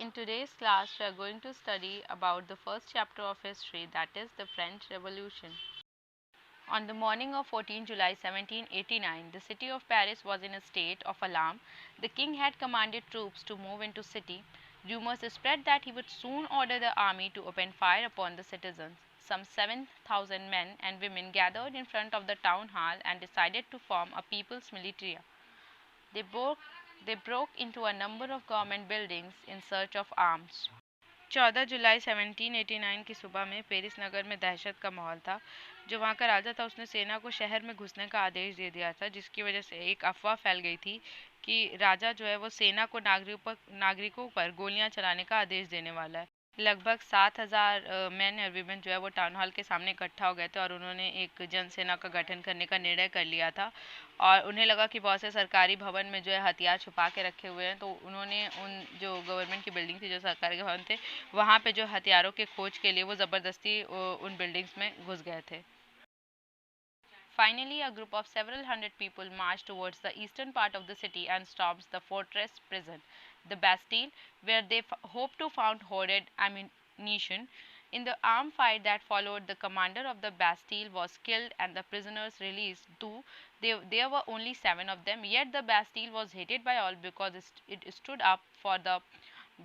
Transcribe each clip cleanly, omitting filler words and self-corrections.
In today's class, we are going to study about the first chapter of history, that is the French Revolution. On the morning of 14 July 1789, the city of Paris was in a state of alarm. The king had commanded troops to move into city. Rumors spread that he would soon order the army to open fire upon the citizens. Some 7,000 men and women gathered in front of the town hall and decided to form a people's militia. They broke, they broke into a number of government buildings in search of arms. 14 जुलाई 1789 की सुबह में Paris नगर में दहशत का माहौल था। जो वहाँ का राजा था उसने सेना को शहर में घुसने का आदेश दे दिया था, जिसकी वजह से एक अफवाह फैल गई थी कि राजा जो है वो सेना को नागरिकों पर गोलियां चलाने का आदेश देने वाला है। लगभग 7,000 मैन और वीमेन जो है वो टाउन हॉल के सामने इकट्ठा हो गए थे और उन्होंने एक जनसेना का गठन करने का निर्णय कर लिया था। और उन्हें लगा कि बहुत से सरकारी भवन में जो है हथियार छुपा के रखे हुए हैं, तो उन्होंने उन जो गवर्नमेंट की बिल्डिंग थी, जो सरकारी भवन थे, वहाँ पे जो हथियारों के खोज के लिए वो ज़बरदस्ती उन बिल्डिंग्स में घुस गए थे। Finally, a group of several hundred people marched towards the eastern part of the city and stormed the fortress prison, the Bastille, where they hoped to find hoarded ammunition. In the armed fight that followed, the commander of the Bastille was killed and the prisoners released. Though there were only 7 of them, yet the Bastille was hated by all because it stood up for the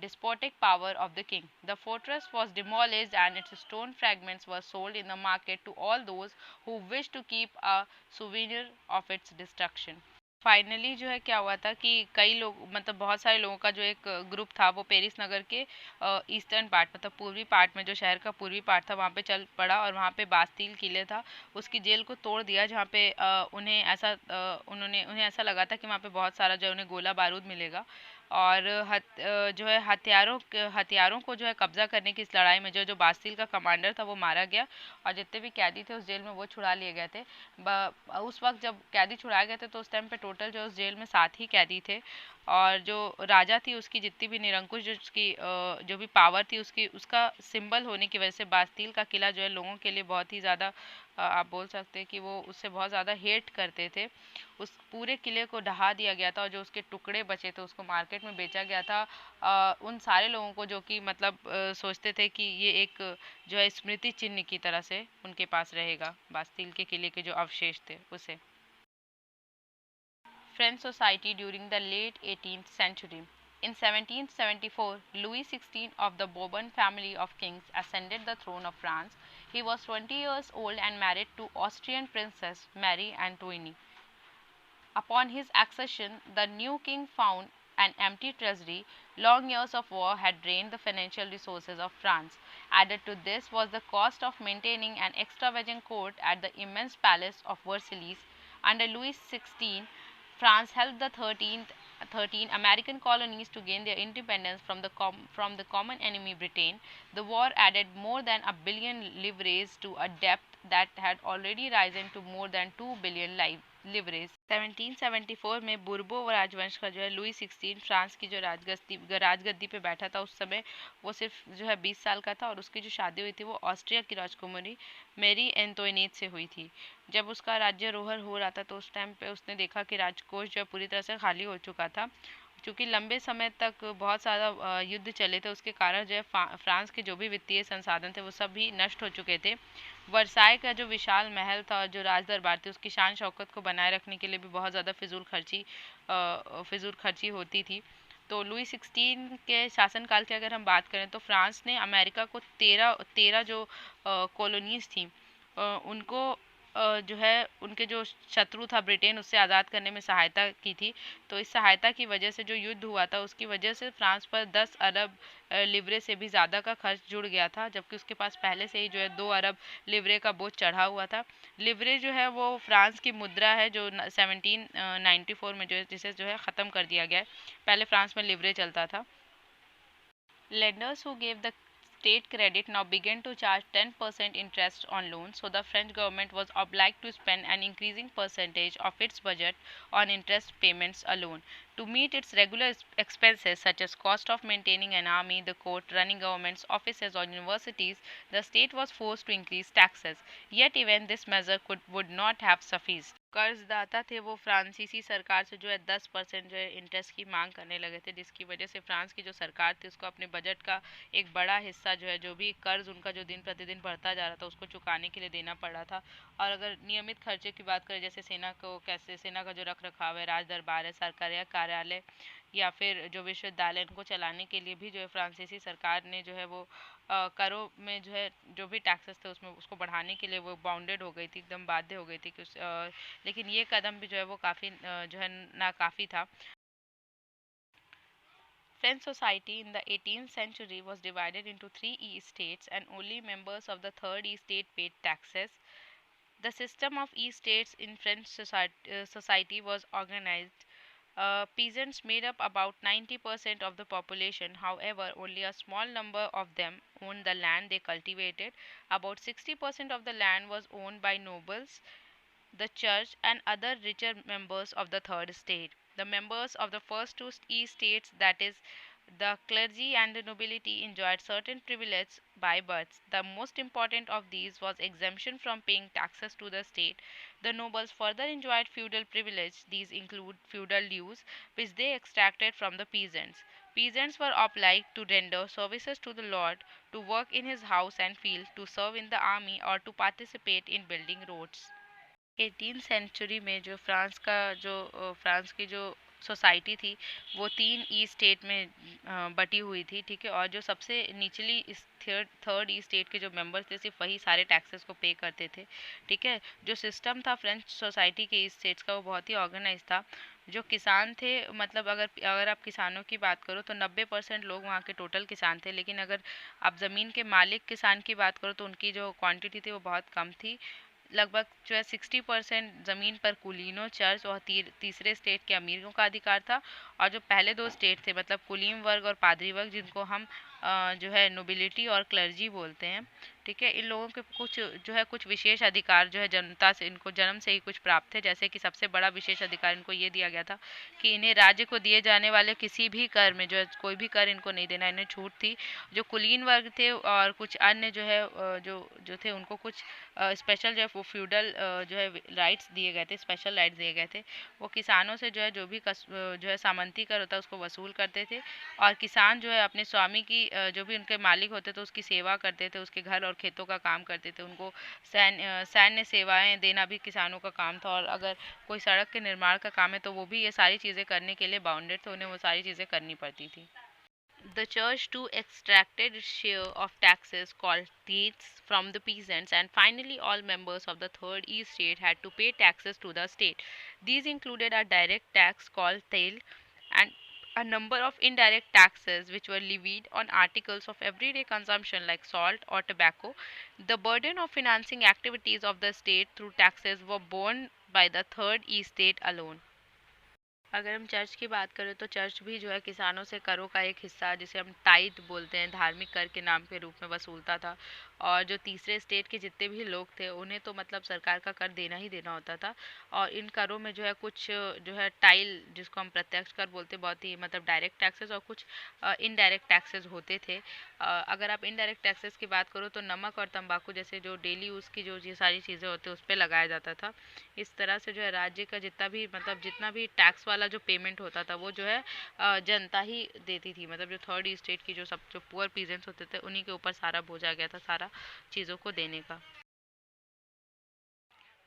despotic power of the king. The fortress was demolished and its stone fragments were sold in the market to all those who wished to keep a souvenir of its destruction. Finally जो है क्या हुआ था कि कई लोग, मतलब बहुत सारे लोगों का जो एक ग्रुप था वो पेरिस नगर के ईस्टर्न पार्ट, मतलब पूर्वी पार्ट में, जो शहर का पूर्वी पार्ट था, वहाँ पे चल पड़ा और वहाँ पे बास्तील किले था, उसकी जेल को तोड़ दिया, जहाँ पे उन्हें ऐसा लगा था कि वहाँ पे बहुत सारा जो है उन्हें गोला बारूद मिलेगा। और जो है हथियारों को जो है कब्जा करने की इस लड़ाई में जो बास्तील का कमांडर था वो मारा गया और जितने भी कैदी थे उस जेल में वो छुड़ा लिए गए थे। उस वक्त जब कैदी छुड़ाए गए थे तो उस टाइम पे टोटल जो उस जेल में 7 ही कैदी थे और जो राजा थी उसकी जितनी भी निरंकुश जो भी पावर थी उसका सिंबल होने की वजह से बास्तील का किला जो है लोगों के लिए बहुत ही ज़्यादा, आप बोल सकते हैं कि वो उससे बहुत ज़्यादा हेट करते थे। उस पूरे किले को ढहा दिया गया था और जो उसके टुकड़े बचे थे उसको मार्केट में बेचा गया था उन सारे लोगों को जो कि मतलब सोचते थे कि ये एक जो है स्मृति चिन्ह की तरह से उनके पास रहेगा, बास्तील के किले के जो अवशेष थे उसे। French society during the late 18th century. In 1774, Louis XVI of the Bourbon family of kings ascended the throne of France. He was 20 years old and married to Austrian Princess Marie Antoinette. Upon his accession, the new king found an empty treasury. Long years of war had drained the financial resources of France. Added to this was the cost of maintaining an extravagant court at the immense palace of Versailles. Under Louis XVI, France helped the 13 American colonies to gain their independence from the common enemy Britain. The war added more than a billion livres to a debt that had already risen to more than 2 billion livres. 1774 में बुर्बो राजवंश का जो है Louis 16 France की जो राजगद्दी पे बैठा था, उस समय वो सिर्फ जो है 20 साल का था और उसकी जो शादी हुई थी वो ऑस्ट्रिया की राजकुमारी मेरी एंटोइनेट से हुई थी। जब उसका राज्यारोहण हो रहा था तो उस टाइम पे उसने देखा कि राजकोष जो पूरी तरह से खाली हो चुका था, क्योंकि लंबे समय तक बहुत ज़्यादा युद्ध चले थे, उसके कारण जो है फ्रांस के जो भी वित्तीय संसाधन थे वो सब भी नष्ट हो चुके थे। वर्साई का जो विशाल महल था और जो राज दरबार थी उसकी शान शौकत को बनाए रखने के लिए भी बहुत ज़्यादा फिजूल खर्ची होती थी। तो लुई 16 के शासनकाल की अगर हम बात करें तो फ्रांस ने अमेरिका को 13 जो कॉलोनीज थी उनको जो है उनके जो शत्रु था ब्रिटेन, उससे आज़ाद करने में सहायता की थी। तो इस सहायता की वजह से जो युद्ध हुआ था उसकी वजह से फ्रांस पर 10 अरब लिवरे से भी ज़्यादा का खर्च जुड़ गया था, जबकि उसके पास पहले से ही जो है 2 अरब लिवरे का बोझ चढ़ा हुआ था। लिवरे जो है वो फ्रांस की मुद्रा है जो 1794 में जो है जिसे जो है ख़त्म कर दिया गया है। पहले फ्रांस में लिवरे चलता था। Lenders who gave the state credit now began to charge 10% interest on loans, so the French government was obliged to spend an increasing percentage of its budget on interest payments alone. To meet its regular expenses such as cost of maintaining an army, the court, running government's offices or universities, the state was forced to increase taxes. Yet even this measure would not have sufficed. कर्जदाता थे वो फ्रांसीसी सरकार से जो है 10% जो है इंटरेस्ट की मांग करने लगे थे, जिसकी वजह से फ्रांस की जो सरकार थी उसको अपने बजट का एक बड़ा हिस्सा जो है, जो भी कर्ज उनका जो दिन प्रतिदिन बढ़ता जा रहा था उसको चुकाने के लिए देना पड़ रहा था। और अगर नियमित खर्चे की बात करें, जैसे सेना को कैसे, सेना का जो रख रखाव है, राज दरबार है, सरकारी कार्यालय या फिर जो विश्वविद्यालय, इनको चलाने के लिए भी जो है फ्रांसीसी सरकार ने जो है वो करों में जो है जो भी टैक्सेस थे उसमें उसको बढ़ाने के लिए वो बाउंडेड हो गई थी, एकदम बाध्य हो गई थी कि लेकिन ये कदम भी जो है वो काफ़ी जो है नाकाफ़ी था। French society in the 18th century was divided into three estates, and only members of the third estate paid taxes. The system of estates in French society was organized. Peasants made up about 90% of the population. However, only a small number of them owned the land they cultivated. About 60% of the land was owned by nobles, the church, and other richer members of the third estate. The members of the first two estates, that is, the clergy and the nobility, enjoyed certain privileges by birth. The most important of these was exemption from paying taxes to the state. The nobles further enjoyed feudal privilege. These include feudal dues, which they extracted from the peasants. Peasants were obliged to render services to the lord, to work in his house and field, to serve in the army, or to participate in building roads. 18th century में जो France की जो society थी वो तीन ई state में बटी हुई थी, ठीक है। और जो सबसे निचली इस थर्ड ई स्टेट के जो मेंबर्स थे सिर्फ वही सारे टैक्सेस को पे करते थे, ठीक है। जो सिस्टम था फ्रेंच सोसाइटी के ई स्टेट्स का वो बहुत ही ऑर्गेनाइज था। जो किसान थे, मतलब अगर अगर आप किसानों की बात करो तो 90% लोग वहाँ के टोटल किसान थे, लेकिन अगर आप ज़मीन के मालिक किसान की बात करो तो उनकी जो क्वांटिटी थी वो बहुत कम थी। लगभग जो है 60% ज़मीन पर कुलीनों, चर्च और तीसरे स्टेट के अमीरों का अधिकार था। और जो पहले दो स्टेट थे, मतलब कुलीन वर्ग और पादरी वर्ग, जिनको हम जो है नोबिलिटी और क्लर्जी बोलते हैं, ठीक है, इन लोगों के कुछ जो है कुछ विशेष अधिकार जो है जनता से इनको जन्म से ही कुछ प्राप्त थे। जैसे कि सबसे बड़ा विशेष अधिकार इनको ये दिया गया था कि इन्हें राज्य को दिए जाने वाले किसी भी कर में जो है कोई भी कर इनको नहीं देना, इन्हें छूट थी। जो कुलीन वर्ग थे और कुछ अन्य जो है जो जो थे उनको कुछ स्पेशल जो है वो फ्यूडल जो है राइट्स दिए गए थे, स्पेशल राइट्स दिए गए थे। वो किसानों से जो है जो भी जो है सामंती कर होता है उसको वसूल करते थे। और किसान जो है अपने स्वामी की जो भी उनके मालिक होते थे उसकी सेवा करते थे, उसके घर और खेतों का काम करते थे। उनको सैन्य सेवाएं देना भी किसानों का काम था। और अगर कोई सड़क के निर्माण का काम है तो वो भी ये सारी चीज़ें करने के लिए बाउंडेड थे, उन्हें वो सारी चीज़ें करनी पड़ती थी। The church too extracted its share of taxes called tithes from the peasants, and finally all members of the third estate had to pay taxes to the state. These included a direct tax called taille and a number of indirect taxes which were levied on articles of everyday consumption like salt or tobacco. The burden of financing activities of the state through taxes were borne by the third estate alone. अगर हम church की बात करें तो church भी जो है किसानों से करों का एक हिस्सा, जिसे हम टाइथ बोलते हैं, धार्मिक कर के नाम के रूप में वसूलता था। और जो तीसरे स्टेट के जितने भी लोग थे उन्हें तो मतलब सरकार का कर देना ही देना होता था। और इन करों में जो है कुछ जो है टाइल, जिसको हम प्रत्यक्ष कर बोलते हैं, बहुत ही मतलब डायरेक्ट टैक्सेस, और कुछ इनडायरेक्ट टैक्सेस होते थे। अगर आप इनडायरेक्ट टैक्सेस की बात करो तो नमक और तंबाकू जैसे जो डेली यूज़ की जो ये सारी चीज़ें होती हैं उस पर लगाया जाता था। इस तरह से जो है राज्य का जितना भी मतलब जितना भी टैक्स वाला जो पेमेंट होता था वो जो है जनता ही देती थी। मतलब जो थर्ड स्टेट की जो पुअर पीजेंट्स होते थे उन्हीं के ऊपर सारा बोझ आ गया था सारा चीज़ों को देने का।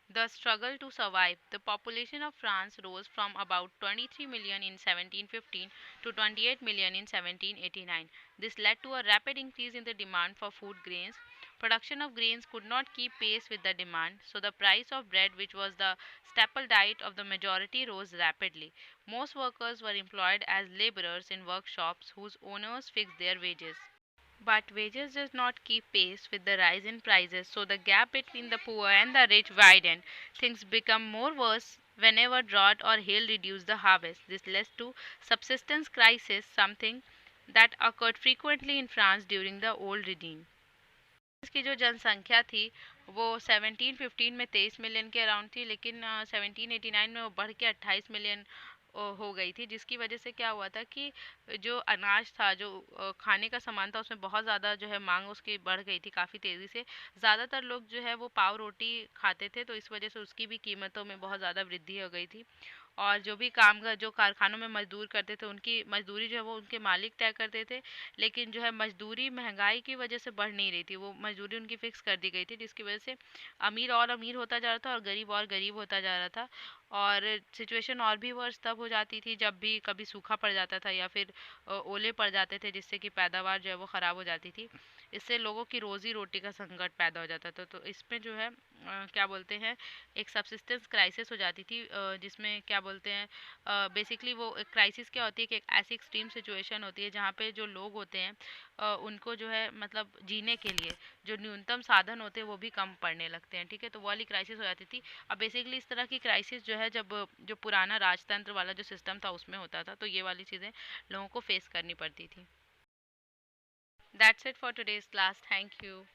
The struggle to survive. The population of France rose from about 23 million in 1715 to 28 million in 1789. This led to a rapid increase in the demand for food grains. Production of grains could not keep pace with the demand, so the price of bread, which was the staple diet of the majority, rose rapidly. Most workers were employed as laborers in workshops whose owners fixed their wages. But wages did not keep pace with the rise in prices, so the gap between the poor and the rich widened. Things become more worse whenever drought or hail reduced the harvest. This led to subsistence crisis, something that occurred frequently in France during the Old Regime. इसकी जो जनसंख्या थी वो 1715 में 23 million के around थी, लेकिन 1789 में वो बढ़ के 28 मिलियन हो गई थी, जिसकी वजह से क्या हुआ था कि जो अनाज था, जो खाने का सामान था, उसमें बहुत ज़्यादा जो है मांग उसकी बढ़ गई थी काफ़ी तेज़ी से। ज़्यादातर लोग जो है वो पाव रोटी खाते थे, तो इस वजह से उसकी भी कीमतों में बहुत ज़्यादा वृद्धि हो गई थी। और जो भी कामगार जो कारखानों में मज़दूर करते थे, उनकी मज़दूरी जो है वो उनके मालिक तय करते थे। लेकिन जो है मज़दूरी महँगाई की वजह से बढ़ नहीं रही थी, वो मज़दूरी उनकी फ़िक्स कर दी गई थी, जिसकी वजह से अमीर और अमीर होता जा रहा था और गरीब और गरीब होता जा रहा था। और सिचुएशन और भी वर्स्ट तब हो जाती थी जब भी कभी सूखा पड़ जाता था या फिर ओले पड़ जाते थे, जिससे कि पैदावार जो है वो ख़राब हो जाती थी। इससे लोगों की रोज़ी रोटी का संकट पैदा हो जाता था। तो इसमें जो है क्या बोलते हैं, एक सब्सिस्टेंस क्राइसिस हो जाती थी, जिसमें क्या बोलते हैं, बेसिकली वो एक क्राइसिस क्या होती है कि एक ऐसी एक्सट्रीम सिचुएशन होती है जहाँ पे जो लोग होते हैं उनको जो है मतलब जीने के लिए जो न्यूनतम साधन होते हैं वो भी कम पड़ने लगते हैं, ठीक है। तो वो वाली क्राइसिस हो जाती थी। अब बेसिकली इस तरह की क्राइसिस जो है जब जो पुराना राजतंत्र वाला जो सिस्टम था उसमें होता था, तो ये वाली चीज़ें लोगों को फेस करनी पड़ती थी। That's it for today's class. Thank you.